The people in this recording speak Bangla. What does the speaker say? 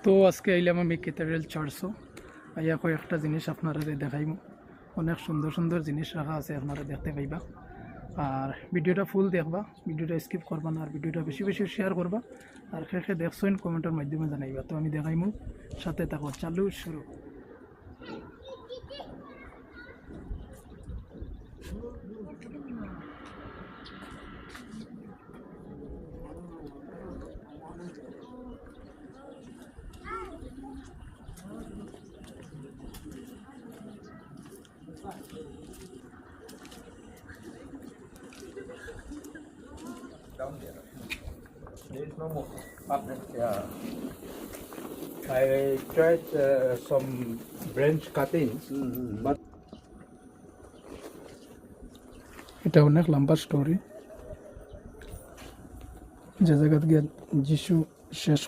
তো আজকে আইলাম আমি ক্যাথেড্রাল চার্চও আইয়া কয়েকটা জিনিস আপনারা দেখাইমু। অনেক সুন্দর সুন্দর জিনিস রাখা আছে, আপনারা দেখতে পাইবা। আর ভিডিওটা ফুল দেখবা, ভিডিওটা স্কিপ করবা না, আর ভিডিওটা বেশি বেশি শেয়ার করবা। আর খেয়ে দেখছেন কমেন্টের মাধ্যমে জানাইবা। তো আমি দেখাইমু, সাথে থাকো, চালু শুরু। Down there. There is no more. Up there. Yeah. I tried some branch cuttings, but এটা অনেক লম্বা স্টোরি, যে জায়গাত গিয়ে যিশু শেষ